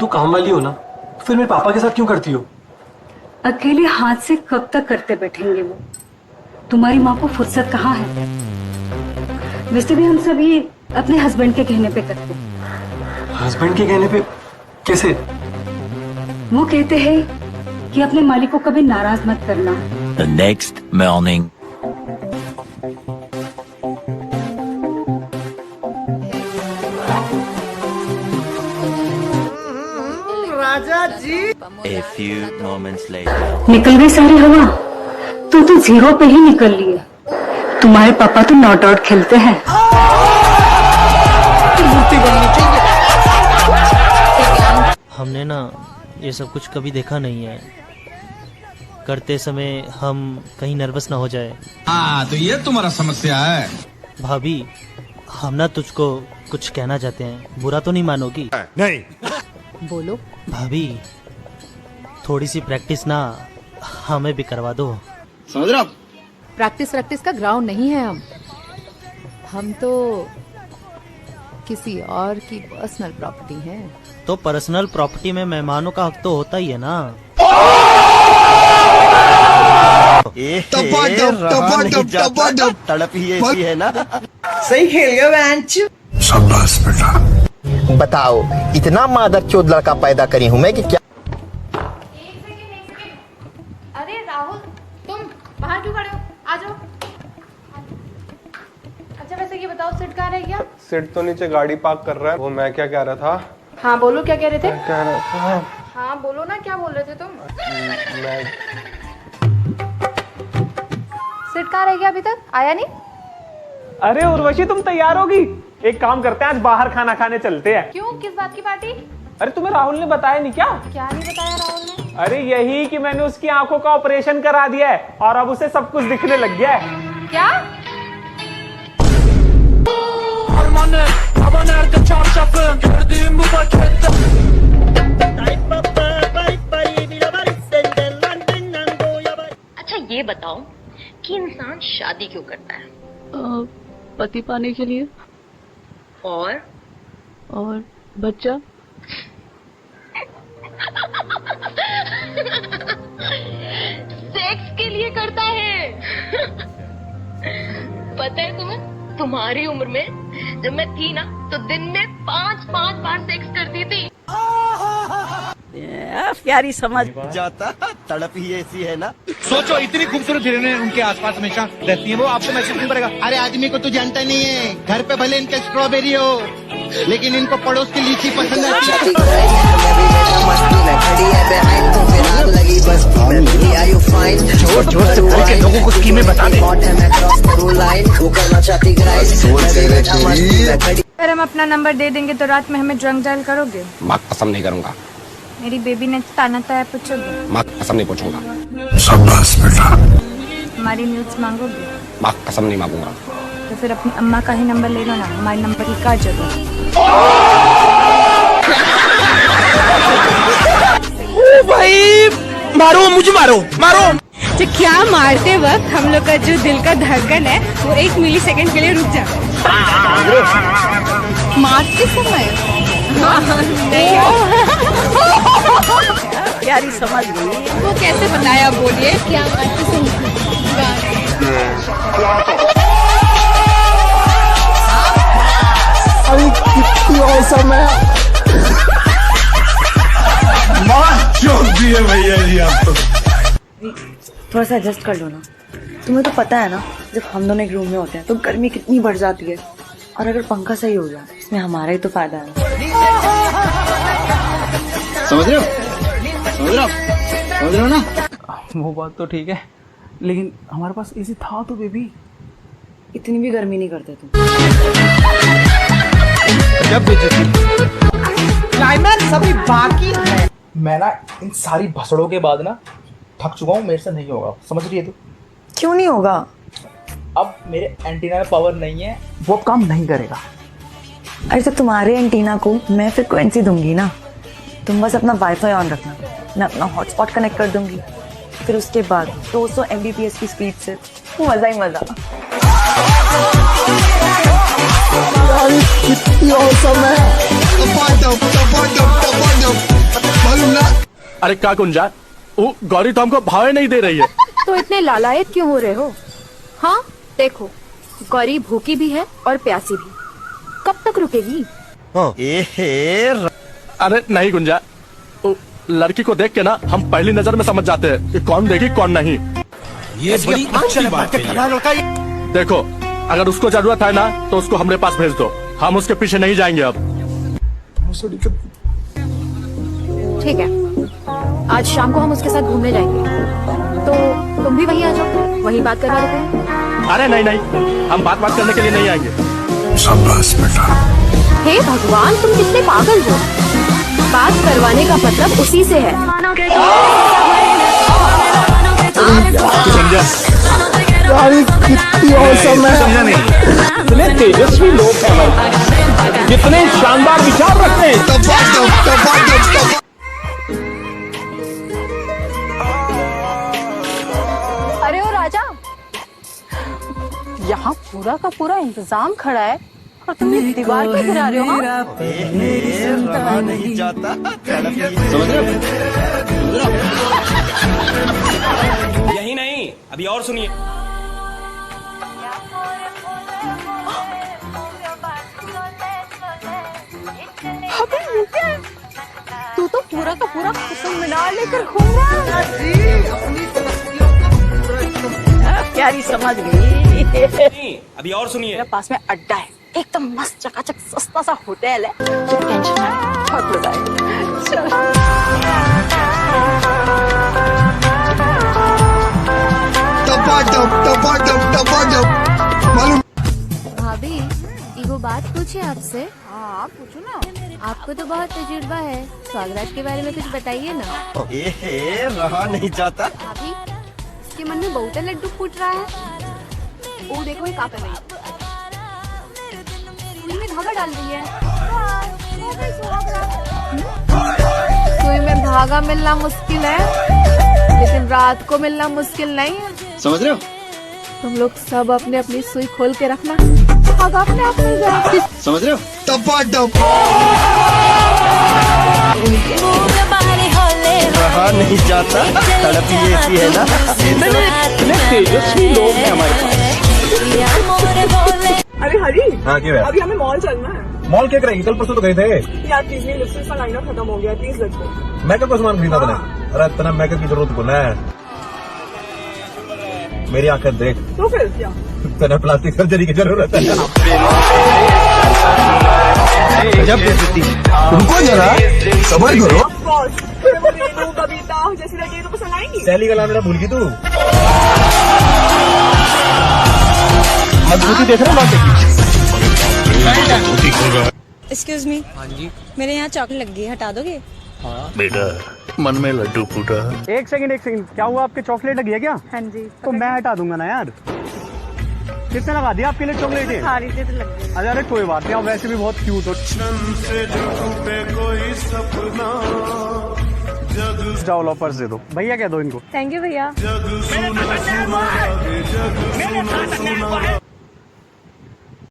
तू काम वाली हो ना, तो फिर मेरे पापा के साथ क्यों करती हो? अकेले हाथ से कब तक करते बैठेंगे वो? तुम्हारी माँ को फुर्सत कहाँ है? वैसे भी हम सभी अपने हस्बैंड के कहने पे करते हैं। हस्बैंड के कहने पे कैसे? वो कहते हैं कि अपने मालिक को कभी नाराज मत करना। The next morning. Raja ji. A few moments later. निकल गई सारी हवा, तो जीरो पे ही निकल लिए। तुम्हारे पापा तो नॉट आउट खेलते हैं। हमने ना ये सब कुछ कभी देखा नहीं है। करते समय हम कहीं नर्वस ना हो जाए। तो ये तुम्हारा समस्या है। भाभी, हम ना तुझको कुछ कहना चाहते हैं, बुरा तो नहीं मानोगी? नहीं। बोलो। भाभी, थोड़ी सी प्रैक्टिस ना हमें भी करवा दो। समझ रहे हो? प्रैक्टिस का ग्राउंड नहीं है हम तो किसी और की पर्सनल प्रॉपर्टी है। तो पर्सनल प्रॉपर्टी में मेहमानों का हक तो होता ही है ना। तड़प ही ऐसी है ना। सही खेल गया बेंच। शाबाश बेटा। बताओ, इतना मादरचोद लड़का पैदा करी हूँ मैं कि क्या। अरे राहुल, तुम बाहर क्यों खड़े हो? आ जाओ। अच्छा वैसे ये बताओ, सिट कहाँ रह गया? सिट तो नीचे गाड़ी पार्क कर रहा है। वो मैं क्या कह रहा था? हाँ बोलो, क्या कह रहे थे? कह रहा था, हाँ बोलो ना, क्या बोल रहे थे तुम? मैं सिट कहाँ रह गया अभी तक? आया नहीं? अरे उर्वशी, तुम तैयार होगी? एक काम करते हैं, आज बाहर खाना खाने चलते हैं। क्यों, किस बात की पार्टी? अरे तुम्हें राहुल ने बताया नहीं क्या? क्या नहीं बताया राहुल ने? अरे यही कि मैंने उसकी आंखों का ऑपरेशन करा दिया है और अब उसे सब कुछ दिखने लग गया है। क्या? अच्छा ये बताओ कि इंसान शादी क्यों करता है? पति पाने के लिए। और बच्चा। सेक्स के लिए करता है। पता है तुम्हें, तुम्हारी उम्र में जब मैं थी ना, तो दिन में 5 बार सेक्स करती थी। प्यारी समझ जाता तड़प ही ऐसी है ना। सोचो, इतनी खूबसूरत हिरनें उनके आसपास हमेशा रहती हैं, वो आपको महसूस नहीं करेगा। अरे आदमी को तो जानता नहीं है, घर पे भले इनके स्ट्रॉबेरी हो, लेकिन इनको पड़ोस की लीची पसंद आती है। जोर से बोल के लोगों को स्कीमें बता दे। अगर हम अपना नंबर दे देंगे तो रात में हमें ड्रंक डायल करोगे? माँ कसम नहीं करूंगा। मेरी बेबी ने ताना ताया पूछोगे? माँ कसम नहीं पूछूंगा। शाबाश बेटा। हमारी न्यूज़ मांगोगे? माँ कसम नहीं मांगूंगा। तो फिर अपनी अम्मा का ही नंबर ले लो ना, हमारे नंबर की क्या जरूरत? भाई मारो, मुझे मारो। तो क्या मारते वक्त हम लोग का जो दिल का धड़कन है वो 1 मिलीसेकंड के लिए रुक जाता है। मारते समय प्यारी समझ गई। वो कैसे बताया, बोलिए क्या मारते समय? अभी कितनी औसम है। दिए भैया जी आप तो। थोड़ा सा एडजस्ट कर लो ना। तुम्हें तो पता है ना, जब हम दोनों एक रूम में होते हैं तो गर्मी कितनी बढ़ जाती है, और अगर पंखा सही हो जाए इसमें हमारा ही तो फायदा है। समझ रहे हो ना? वो बात तो ठीक है, लेकिन हमारे पास एसी था तो बेबी। इतनी भी गर्मी नहीं करते तुम। क्लाइमैक्स अभी बाकी है। मैं ना इन सारी भसड़ों के बाद ना थक चुका हूँ, मेरे से नहीं होगा। समझ रही है तू? क्यों नहीं होगा? अब मेरे एंटीना में पावर नहीं है, वो अब काम नहीं करेगा। अरे तो तुम्हारे एंटीना को मैं फ्रीक्वेंसी दूंगी ना, तुम बस अपना वाईफाई ऑन रखना, मैं अपना हॉटस्पॉट कनेक्ट कर दूंगी, फिर उसके बाद 200 Mbps की स्पीड से मजा ही मजा। कितनी औसम है। मालूम ना। अरे क्या गुंजा, वो गौरी तो हमको भाव नहीं दे रही है। तो इतने लालायत क्यों हो रहे हो? हाँ देखो, गौरी भूखी भी है और प्यासी भी। कब तक रुकेगी? अरे नहीं गुंजा, वो लड़की को देख के ना हम पहली नजर में समझ जाते हैं कि कौन देगी कौन नहीं। ये बड़ी अच्छी बात है। देखो, अगर उसको जरूरत है ना तो उसको हमारे पास भेज दो, हम उसके पीछे नहीं जाएंगे अब। ठीक है, आज शाम को हम उसके साथ घूमने जाएंगे, तो तुम भी वहीं आ जाओ, वहीं बात करवा देते हैं। अरे नहीं नहीं, हम बात करने के लिए नहीं आएंगे। शाबाश बेटा। हे भगवान, तुम कितने पागल हो। बात करवाने का मतलब उसी से है। कितनी औसम है, इतने तेजस्वी लोग हैं, कितने शानदार विचार रखते हैं। अरे ओ राजा, यहाँ पूरा का पूरा इंतजाम खड़ा है और तुम ये दीवार पे गिरा रहे हो। रहा नहीं जाता, तड़प ही समझ रहे हो? यही नहीं, अभी और सुनिए। तू तो पूरा का पूरा कुतुब मीनार लेकर घूम रहा है। प्यारी समझ गई। अभी और सुनिए। मेरे पास में अड्डा है, एकदम मस्त चकाचक सस्ता सा होटल है, तो टेंशन है, बहुत मजा आएगा। चलो। मालूम। भाभी, एगो बात पूछे आपसे? हाँ पूछो ना। आपको तो बहुत तजुर्बा है, स्वागराज के बारे में कुछ बताइए ना। रहा नहीं जाता। भाभी, इसके मन में बहुत लड्डू फूट रहा है। वो देखो ये क्या कर रही है, सुई में धागा डाल रही है। सुई में धागा मिलना मुश्किल है, लेकिन रात को मिलना मुश्किल नहीं है। समझ रहे हो? तुम लोग सब अपने अपनी सुई खोल के रखना, धागा अपने आप मिल जाएगा। समझ रहे हो? रहा नहीं जाता, तड़प ही ऐसी है ना। इतने तेजस्वी लोग हैं हमारे पास। अरे हरी, हाँ क्यों? अभी हमें मॉल चलना है। मॉल क्या करेंगे, कल परसों तो गए थे। यार प्लीज, मेरी लिपस्टिक का लाइनर खत्म हो गया, प्लीज लेट्स गो। मेकअप का सामान खरीदा तूने? अरे इतना मेकअप की जरूरत को ना, मेरी आंखें देख। तो फिर क्या? तेना प्लास्टिक सर्जरी की जरूरत है। तुमको जरा सबर करो। ऑफ कोर्स, वो रेनू, कविता जैसी लड़की तो पसंद आएंगी। सैली का नाम मेरा भूल गई तू। मजबूती देख रहे हो? Excuse me. हाँ जी। मेरे यहाँ चॉकलेट लग गई है, हटा दोगे? बेटा, मन में लड्डू फूटा। एक सेकंड, क्या हुआ? आपके चॉकलेट लगी है क्या? हाँ जी। तो मैं हटा दूंगा ना यार। कितने लगा दिया आपके लिए चॉकलेट? सारी से तो लग गई। अरे कोई बात नहीं, आप वैसे भी बहुत क्यूट हो। डेवलपर्स दे दो भैया, कह दो इनको। थैंक यू भैया।